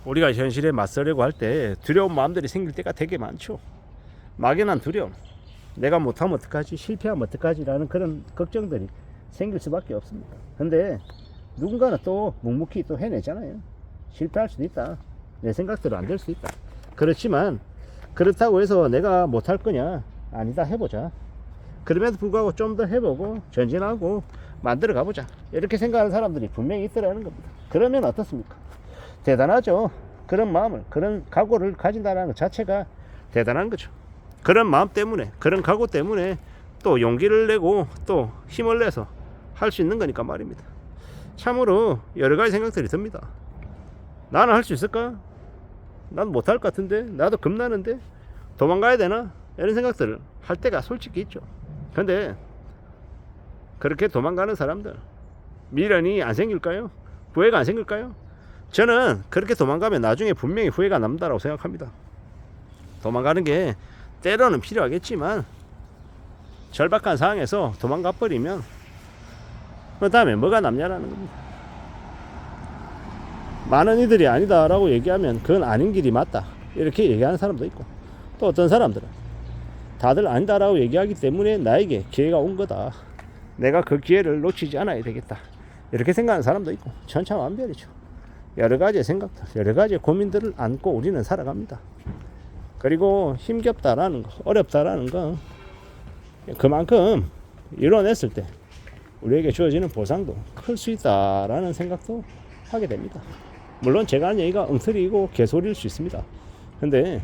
우리가 현실에 맞서려고 할 때 두려운 마음들이 생길 때가 되게 많죠. 막연한 두려움, 내가 못하면 어떡하지, 실패하면 어떡하지 라는 그런 걱정들이 생길 수밖에 없습니다. 근데 누군가는 또 묵묵히 또 해내잖아요. 실패할 수도 있다, 내 생각대로 안 될 수 있다. 그렇지만 그렇다고 해서 내가 못할 거냐, 아니다, 해보자. 그럼에도 불구하고 좀 더 해보고 전진하고 만들어 가보자, 이렇게 생각하는 사람들이 분명히 있더라는 겁니다. 그러면 어떻습니까? 대단하죠. 그런 마음을, 그런 각오를 가진다는 것 자체가 대단한 거죠. 그런 마음 때문에, 그런 각오 때문에 또 용기를 내고 또 힘을 내서 할 수 있는 거니까 말입니다. 참으로 여러 가지 생각들이 듭니다. 나는 할 수 있을까? 난 못할 것 같은데, 나도 겁나는데, 도망가야 되나? 이런 생각들을 할 때가 솔직히 있죠. 근데 그렇게 도망가는 사람들 미련이 안 생길까요? 후회가 안 생길까요? 저는 그렇게 도망가면 나중에 분명히 후회가 남다라고 생각합니다. 도망가는 게 때로는 필요하겠지만 절박한 상황에서 도망가 버리면 그 다음에 뭐가 남냐라는 겁니다. 많은 이들이 아니다 라고 얘기하면 그건 아닌 길이 맞다, 이렇게 얘기하는 사람도 있고, 또 어떤 사람들은 다들 아니다 라고 얘기하기 때문에 나에게 기회가 온 거다, 내가 그 기회를 놓치지 않아야 되겠다, 이렇게 생각하는 사람도 있고, 천차만별이죠. 여러 가지의 생각들, 여러 가지의 고민들을 안고 우리는 살아갑니다. 그리고 힘겹다라는 거, 어렵다라는 거, 그만큼 이뤄냈을 때 우리에게 주어지는 보상도 클 수 있다라는 생각도 하게 됩니다. 물론 제가 하는 얘기가 엉터리이고 개소리일 수 있습니다. 근데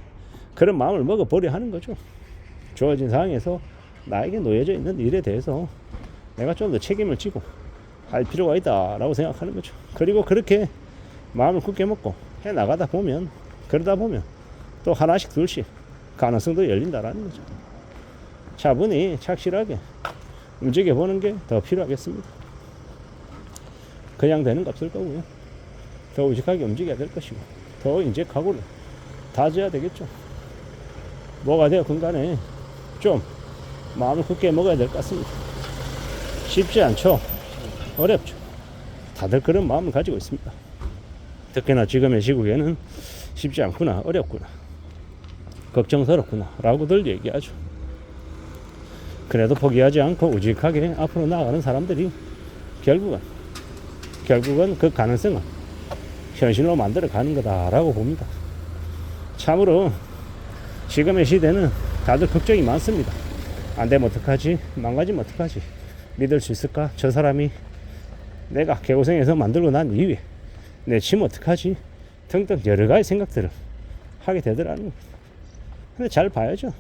그런 마음을 먹어보려 하는 거죠. 주어진 상황에서 나에게 놓여져 있는 일에 대해서 내가 좀 더 책임을 지고 할 필요가 있다라고 생각하는 거죠. 그리고 그렇게 마음을 굳게 먹고 해 나가다 보면, 그러다 보면 또 하나씩 둘씩 가능성도 열린다라는 거죠. 차분히 착실하게 움직여 보는 게 더 필요하겠습니다. 그냥 되는 거 없을 거고요. 더 우직하게 움직여야 될 것이고, 더 이제 각오를 다져야 되겠죠. 뭐가 되었건 간에 좀 마음을 굳게 먹어야 될 것 같습니다. 쉽지 않죠. 어렵죠. 다들 그런 마음을 가지고 있습니다. 특히나 지금의 시국에는 쉽지 않구나, 어렵구나, 걱정스럽구나 라고들 얘기하죠. 그래도 포기하지 않고 우직하게 앞으로 나아가는 사람들이 결국은 그 가능성을 현실로 만들어 가는 거다라고 봅니다. 참으로 지금의 시대는 다들 걱정이 많습니다. 안 되면 어떡하지? 망가지면 어떡하지? 믿을 수 있을까? 저 사람이 내가 개고생해서 만들고 난 이후에 내치면 어떡하지? 등등 여러 가지 생각들을 하게 되더라는 거예요. 근데 잘 봐야죠.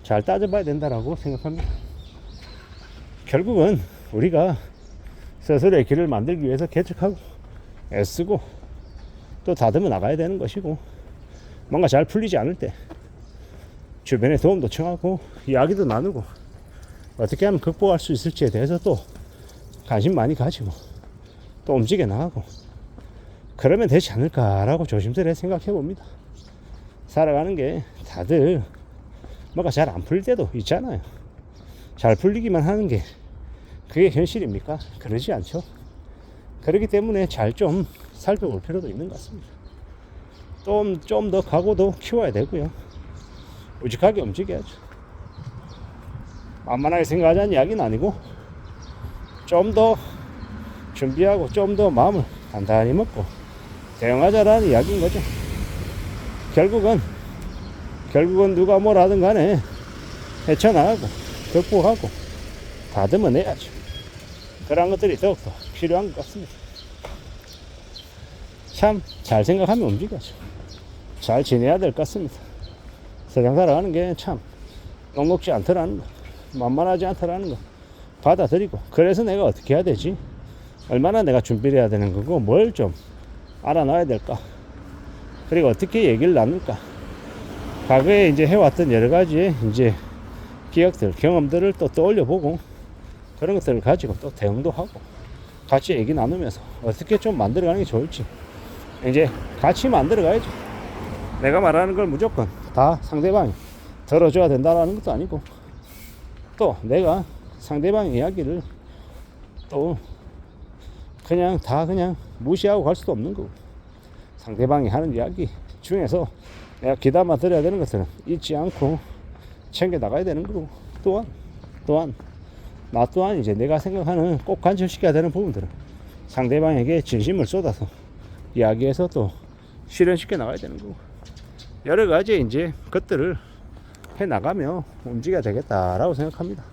잘 따져봐야 된다라고 생각합니다. 결국은 우리가 스스로의 길을 만들기 위해서 개척하고 애쓰고 또 다듬어 나가야 되는 것이고, 뭔가 잘 풀리지 않을 때 주변에 도움도 청하고 이야기도 나누고 어떻게 하면 극복할 수 있을지에 대해서 또 관심 많이 가지고 또 움직여 나가고, 그러면 되지 않을까라고 조심스레 생각해 봅니다. 살아가는 게 다들 뭐가 잘 안 풀릴 때도 있잖아요. 잘 풀리기만 하는 게 그게 현실입니까? 그러지 않죠. 그렇기 때문에 잘 좀 살펴볼 필요도 있는 것 같습니다. 좀 더 각오도 키워야 되고요. 우직하게 움직여야죠. 만만하게 생각하자는 이야기는 아니고 좀 더 준비하고 좀 더 마음을 단단히 먹고 대응하자라는 이야기인 거죠. 결국은 누가 뭘 하든 간에 헤쳐나가고 극복하고 다듬어내야죠. 그런 것들이 더욱더 필요한 것 같습니다. 참 잘 생각하면 움직여야죠. 잘 지내야 될 것 같습니다. 세상 살아가는 게 참 녹록지 않더라는 거, 만만하지 않더라는 거 받아들이고, 그래서 내가 어떻게 해야 되지? 얼마나 내가 준비를 해야 되는 거고, 뭘 좀 알아놔야 될까? 그리고 어떻게 얘기를 나눌까? 과거에 이제 해왔던 여러 가지의 이제 기억들, 경험들을 또 떠올려보고, 그런 것들을 가지고 또 대응도 하고 같이 얘기 나누면서 어떻게 좀 만들어가는 게 좋을지 이제 같이 만들어가야죠. 내가 말하는 걸 무조건 다 상대방이 들어줘야 된다는 것도 아니고, 또 내가 상대방 이야기를 또 그냥 무시하고 갈 수도 없는 거고, 상대방이 하는 이야기 중에서 내가 귀담아 들어야 되는 것들은 잊지 않고 챙겨 나가야 되는 거고, 또한 나 또한 이제 내가 생각하는 꼭 간절시켜야 되는 부분들은 상대방에게 진심을 쏟아서 이야기해서 또 실현시켜 나가야 되는 거고, 여러 가지 이제 것들을 해 나가며 움직여야 되겠다라고 생각합니다.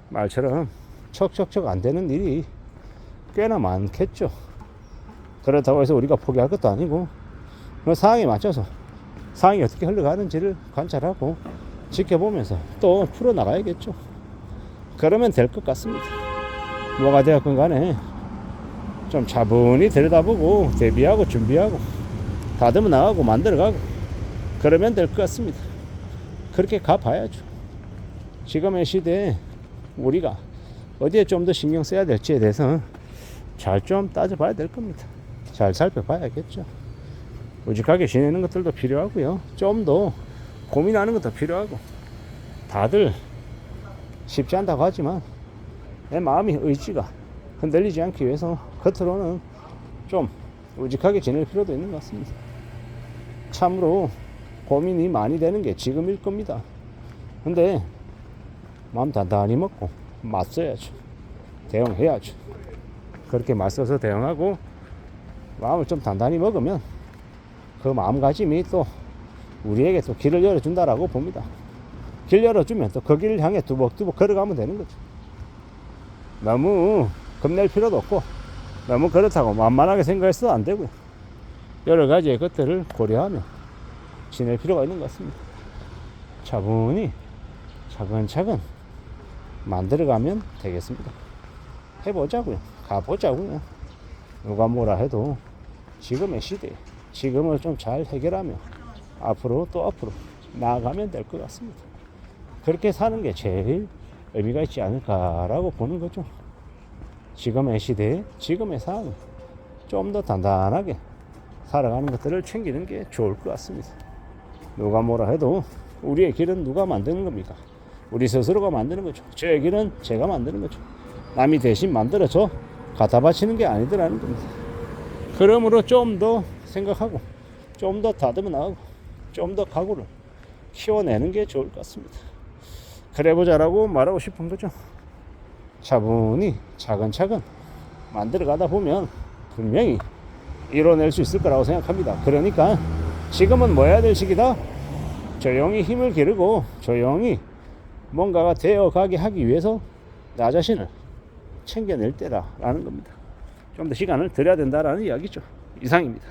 말처럼 척척척 안 되는 일이 꽤나 많겠죠. 그렇다고 해서 우리가 포기할 것도 아니고, 그 상황에 맞춰서 상황이 어떻게 흘러가는지를 관찰하고 지켜보면서 또 풀어나가야겠죠. 그러면 될 것 같습니다. 뭐가 되었건 간에 좀 차분히 들여다보고 대비하고 준비하고 다듬어 나가고 만들어가고 그러면 될 것 같습니다. 그렇게 가봐야죠. 지금의 시대에 우리가 어디에 좀 더 신경 써야 될지에 대해서 잘 좀 따져봐야 될 겁니다. 잘 살펴봐야겠죠. 우직하게 지내는 것들도 필요하고요. 좀 더 고민하는 것도 필요하고, 다들 쉽지 않다고 하지만 내 마음이 의지가 흔들리지 않기 위해서 겉으로는 좀 우직하게 지낼 필요도 있는 것 같습니다. 참으로 고민이 많이 되는 게 지금일 겁니다. 근데 마음 단단히 먹고 맞서야죠. 대응해야죠. 그렇게 맞서서 대응하고 마음을 좀 단단히 먹으면 그 마음가짐이 또 우리에게 또 길을 열어준다라고 봅니다. 길 열어주면 또 그 길을 향해 두벅두벅 걸어가면 되는 거죠. 너무 겁낼 필요도 없고 너무 그렇다고 만만하게 생각해서도 안 되고요. 여러 가지의 것들을 고려하며 지낼 필요가 있는 것 같습니다. 차분히 차근차근 만들어가면 되겠습니다. 해보자고요. 가보자고요. 누가 뭐라 해도 지금의 시대에 지금을 좀 잘 해결하며 앞으로 또 앞으로 나아가면 될 것 같습니다. 그렇게 사는 게 제일 의미가 있지 않을까라고 보는 거죠. 지금의 시대에 지금의 상황 좀 더 단단하게 살아가는 것들을 챙기는 게 좋을 것 같습니다. 누가 뭐라 해도 우리의 길은 누가 만드는 겁니까? 우리 스스로가 만드는 거죠. 저의 길은 제가 만드는 거죠. 남이 대신 만들어줘 갖다 바치는 게 아니더라는 겁니다. 그러므로 좀 더 생각하고 좀 더 다듬어 나가고 좀 더 각오를 키워내는 게 좋을 것 같습니다. 그래보자라고 말하고 싶은 거죠. 차분히 차근차근 만들어 가다 보면 분명히 이뤄낼 수 있을 거라고 생각합니다. 그러니까 지금은 뭐 해야 될 시기다? 조용히 힘을 기르고 조용히 뭔가가 되어가게 하기 위해서 나 자신을 챙겨낼 때라는 겁니다. 좀 더 시간을 들여야 된다라는 이야기죠. 이상입니다.